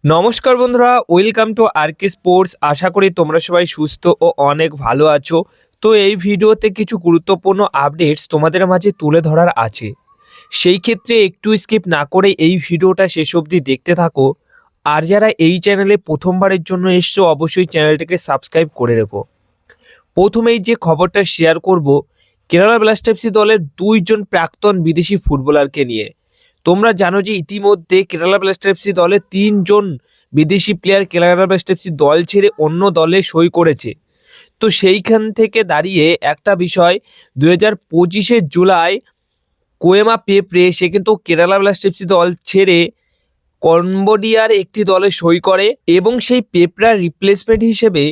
নমস্কার বন্ধুরা, welcome to আরকে sports. আশা করি তোমরা সবাই সুস্থ ও অনেক ভালো আছো। তো এই ভিডিওতে কিছু গুরুত্বপূর্ণ আপডেটস তোমাদের মাঝে তুলে ধরার আছে, সেই ক্ষেত্রে একটু স্কিপ না করে এই ভিডিওটা শেষ অবধি দেখতে থাকো। আর যারা এই চ্যানেলে প্রথমবারের জন্য এসছো অবশ্যই চ্যানেলটাকে সাবস্ক্রাইব করে রেখো। প্রথমেই যে খবরটা শেয়ার করব, কেরালা ব্লাস্টার্স এফসি দলের দুইজন প্রাক্তন বিদেশি ফুটবলারকে নিয়ে। তোমরা জানো যে ইতিমধ্যে কেরালা ব্লাস্টার্স এফসি দলে তিনজন বিদেশি প্লেয়ার কেরালা ব্লাস্টার্স এফসি দল ছেড়ে অন্য দলে সই করেছে। তো সেইখান থেকে দাঁড়িয়ে একটা বিষয়, 2025 জুলাই কোয়েমা পেপ্রে সে কিন্তু কেরালা ব্লাস্টার্স এফসি দল ছেড়ে কম্বোডিয়ার একটি দলে সই করে এবং সেই পেপ্রার রিপ্লেসমেন্ট হিসেবে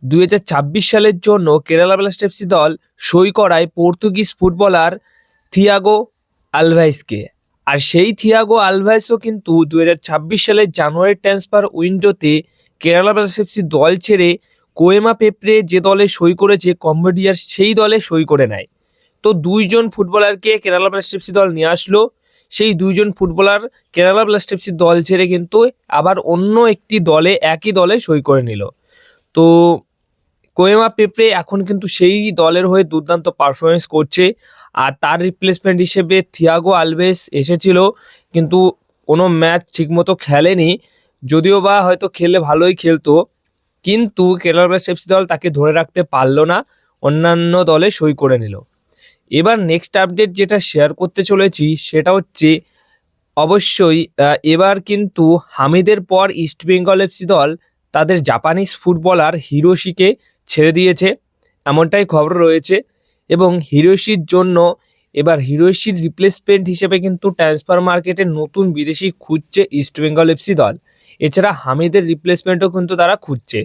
2026 সালের জন্য কেরালা ব্লাস্টার্স এফসি দল সই করায় পর্তুগিজ ফুটবলার থিয়াগো আলভাইসকে। আর সেই থিয়াগো আলভাইসও কিন্তু 2026 সালের জানুয়ারি ট্রান্সফার উইন্ডোতে কেরালা ব্লাস্টার্স এফসি দল ছেড়ে কোয়েমা পেপ্রে যে দলে সই করেছে কম্বোডিয়ার সেই দলে সই করে নেয়। তো দুইজন ফুটবলারকে কেরালা ব্লাস্টার্স এফসি দল নিয়ে আসলো। সেই দুইজন ফুটবলার কেরালা ব্লাস্টার্স এফসি দল ছেড়ে কিন্তু আবার অন্য একটি দলে একই দলে সই করে নিল। তো কোয়েমা পেপ্রে এখন কিন্তু সেই দলের হয়ে দুর্দান্ত পারফরমেন্স করছে। আর তার রিপ্লেসমেন্ট হিসেবে থিয়াগো আলভেস এসেছিল, কিন্তু কোনো ম্যাচ ঠিকমতো খেলেনি, যদিও বা হয়তো খেললে ভালোই খেলতো, কিন্তু কেরালা ব্লাস্টার্স এফসি দল তাকে ধরে রাখতে পারলো না, অন্যান্য দলে সই করে নিল। এবার নেক্সট আপডেট যেটা শেয়ার করতে চলেছি সেটা হচ্ছে অবশ্যই এবার কিন্তু হামিদের পর ইস্টবেঙ্গল এফসি দল তাদের জাপানিজ ফুটবলার হিরোশিকে ছেড়ে দিয়েছে, এমনটাই খবর রয়েছে। এবং হিরোশির জন্য এবার হিরোশির রিপ্লেসমেন্ট হিসেবে কিন্তু ট্রান্সফার মার্কেটে নতুন বিদেশি খুঁজছে ইস্টবেঙ্গল এফসি দল। এছাড়া হামিদের রিপ্লেসমেন্টও কিন্তু তারা খুঁজছে।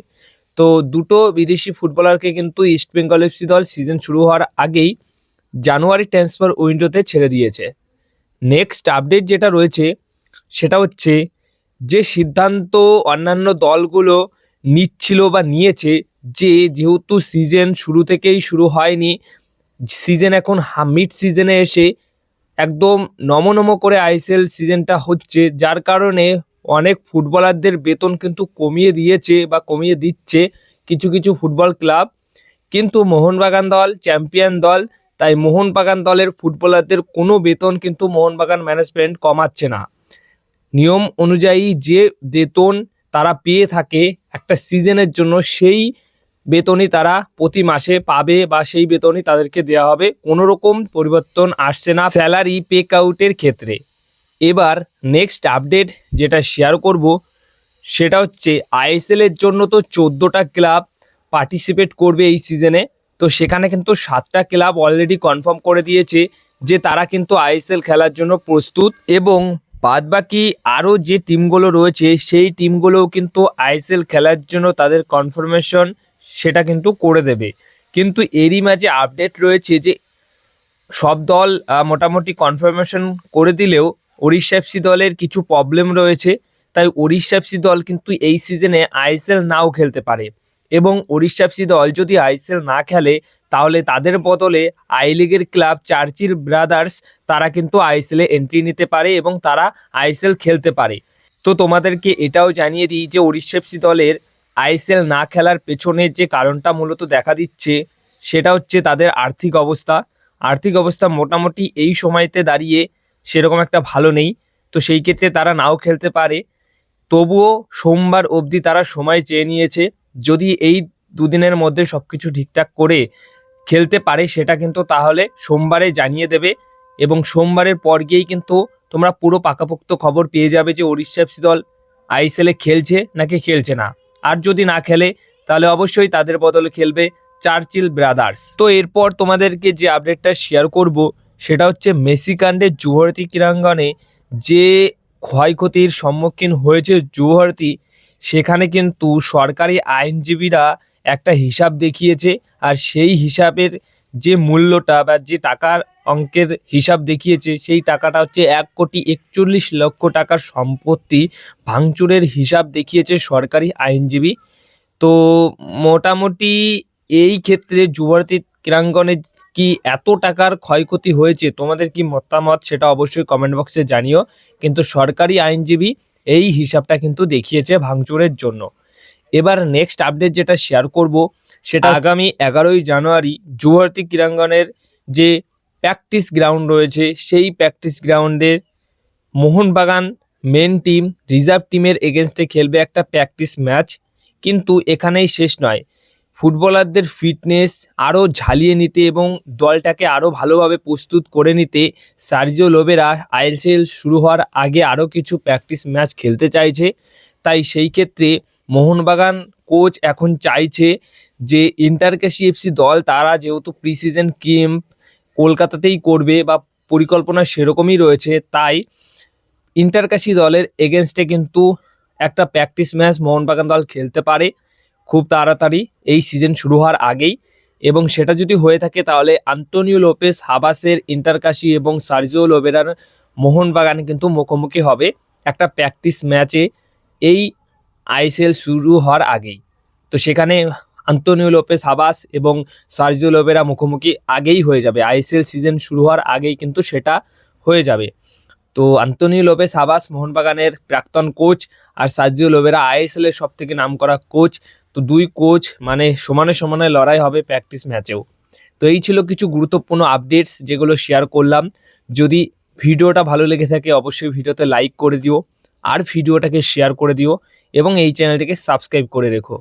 তো দুটো বিদেশি ফুটবলারকে কিন্তু ইস্টবেঙ্গল এফসি দল সিজন শুরু হওয়ার আগেই জানুয়ারি ট্রান্সফার উইন্ডোতে ছেড়ে দিয়েছে। নেক্সট আপডেট যেটা রয়েছে সেটা হচ্ছে যে সিদ্ধান্ত অন্যান্য দলগুলো নিচ্ছিল বা নিয়েছে, যেহেতু সিজন শুরু থেকেই শুরু হয়নি, সিজন এখন মিড সিজনে এসে একদম নমনম করে আইএসএল সিজনটা হচ্ছে, যার কারণে অনেক ফুটবলারদের বেতন কিন্তু কমিয়ে দিয়েছে বা কমিয়ে দিচ্ছে কিছু কিছু ফুটবল ক্লাব। কিন্তু মোহনবাগান দল চ্যাম্পিয়ন দল, তাই মোহনবাগান দলের ফুটবলারদের কোনো বেতন কিন্তু মোহনবাগান ম্যানেজমেন্ট কমাচ্ছে না। নিয়ম অনুযায়ী যে বেতন তারা পেয়ে থাকে একটা সিজনের জন্য, সেই বেতনই তারা প্রতি মাসে পাবে বা সেই বেতনই তাদেরকে দেওয়া হবে, কোনো রকম পরিবর্তন আসছে না স্যালারি পেক আউটের ক্ষেত্রে। এবার নেক্সট আপডেট যেটা শেয়ার করব সেটা হচ্ছে আইএসএল এর জন্য তো 14টা ক্লাব পার্টিসিপেট করবে এই সিজনে। তো সেখানে কিন্তু 7টা ক্লাব অলরেডি কনফার্ম করে দিয়েছে যে তারা কিন্তু আইএসএল খেলার জন্য প্রস্তুত, এবং বাদবাকি আরও যে টিমগুলো রয়েছে সেই টিমগুলোও কিন্তু আইএসএল খেলার জন্য তাদের কনফার্মেশন সেটা কিন্তু করে দেবে। কিন্তু এরই মাঝে আপডেট রয়েছে যে সব দল মোটামুটি কনফার্মেশন করে দিলেও ওড়িশা এফসি দলের কিছু প্রবলেম রয়েছে, তাই ওড়িশা এফসি দল কিন্তু এই সিজনে আইএসএল নাও খেলতে পারে। এবং ওড়িশা এফসি দল যদি আইএসএল না খেলে তাহলে তাদের বদলে আই লিগের ক্লাব চার্চিল ব্রাদার্স তারা কিন্তু আইএসএলে এন্ট্রি নিতে পারে এবং তারা আইএসএল খেলতে পারে। তো তোমাদেরকে এটাও জানিয়ে দিই যে ওড়িশা এফসি দলের আইএসএল না খেলার পেছনের যে কারণটা মূলত দেখা দিচ্ছে সেটা হচ্ছে তাদের আর্থিক অবস্থা মোটামুটি এই সময়তে দাঁড়িয়ে সেরকম একটা ভালো নেই। তো সেই ক্ষেত্রে তারা নাও খেলতে পারে, তবুও সোমবার অবধি তারা সময় চেয়ে নিয়েছে। যদি এই দুদিনের মধ্যে সব কিছু ঠিকঠাক করে খেলতে পারে সেটা কিন্তু তাহলে সোমবারে জানিয়ে দেবে, এবং সোমবারের পর গিয়েই কিন্তু তোমরা পুরো পাকাপোক্ত খবর পেয়ে যাবে যে ওড়িশা এফসি দল আইএসএলে খেলছে নাকি খেলছে না। আর যদি না খেলে তাহলে অবশ্যই তাদের বদলে খেলবে চার্চিল ব্রাদার্স। তো এরপর তোমাদেরকে যে আপডেটটা শেয়ার করব সেটা হচ্ছে মেসি কাণ্ডে যুবভারতী ক্রীড়াঙ্গনে যে ক্ষয়ক্ষতির সম্মুখীন হয়েছে যুবভারতী, সেখানে কিন্তু সরকারি আইনজীবীরা একটা হিসাব দেখিয়েছে। আর সেই হিসাবের যে মূল্যটা বা যে টাকার অঙ্কের হিসাব দেখিয়েছে সেই টাকাটা হচ্ছে 1,41,00,000 টাকার সম্পত্তি ভাঙচুরের হিসাব দেখিয়েছে সরকারি আইনজীবী। তো মোটামুটি এই ক্ষেত্রে যুবভারতী ক্রীড়াঙ্গনে কি এত টাকার ক্ষয়ক্ষতি হয়েছে, তোমাদের কি মতামত সেটা অবশ্যই কমেন্ট বক্সে জানিও। কিন্তু সরকারি আইনজীবী এই হিসাবটা কিন্তু দেখিয়েছে ভাঙচুরের জন্য। এবার নেক্সট আপডেট যেটা শেয়ার করব সেটা আগামী 11ই জানুয়ারি যুবভারতী ক্রীড়াঙ্গনের যে প্র্যাকটিস গ্রাউন্ড রয়েছে সেই প্র্যাকটিস গ্রাউন্ডের মোহনবাগান মেন টিম রিজার্ভ টিমের এগেনস্টে খেলবে একটা প্র্যাকটিস ম্যাচ। কিন্তু এখানেই শেষ নয়, ফুটবলারদের ফিটনেস আরও ঝালিয়ে নিতে এবং দলটাকে আরও ভালোভাবে প্রস্তুত করে নিতে সার্জিও লোবেরা আইএসএল শুরু হওয়ার আগে আরও কিছু প্র্যাকটিস ম্যাচ খেলতে চাইছে। তাই সেই ক্ষেত্রে মোহনবাগান কোচ এখন চাইছে যে ইন্টারকাশি এফসি দল তারা যেহেতু প্রি সিজন ক্যাম্প কলকাতাতেই করবে বা পরিকল্পনা সেরকমই রয়েছে, তাই ইন্টারকাশি দলের এগেনস্টে কিন্তু একটা প্র্যাকটিস ম্যাচ মোহনবাগান দল খেলতে পারে খুব তাড়াতাড়ি এই সিজন শুরু হওয়ার আগেই। এবং সেটা যদি হয়ে থাকে তাহলে আন্তোনিও লোপেস হাবাসের ইন্টারকাশি এবং সার্জিও লোবেরার মোহনবাগান কিন্তু মুখোমুখি হবে একটা প্র্যাকটিস ম্যাচে এই আইএসএল শুরু হওয়ার আগেই। তো সেখানে আন্তোনিও লোপেস হাবাস এবং সার্জিও লোবেরা মুখোমুখি আগেই হয়ে যাবে, আইএসএল সিজন শুরু হওয়ার আগেই কিন্তু সেটা হয়ে যাবে। তো আন্তোনিও লোপেস হাবাস মোহনবাগানের প্রাক্তন কোচ আর সার্জিও লোবেরা আইএসএলের সবথেকে নামকরা কোচ। তো দুই কোচ মানে সমানে সমানে লড়াই হবে প্র্যাকটিস ম্যাচেও। তো এই ছিল কিছু গুরুত্বপূর্ণ আপডেটস যেগুলো শেয়ার করলাম। যদি ভিডিওটা ভালো লেগে থাকে অবশ্যই ভিডিওতে লাইক করে দিও আর ভিডিওটাকে শেয়ার করে দিও এবং এই চ্যানেলটিকে সাবস্ক্রাইব করে রেখো।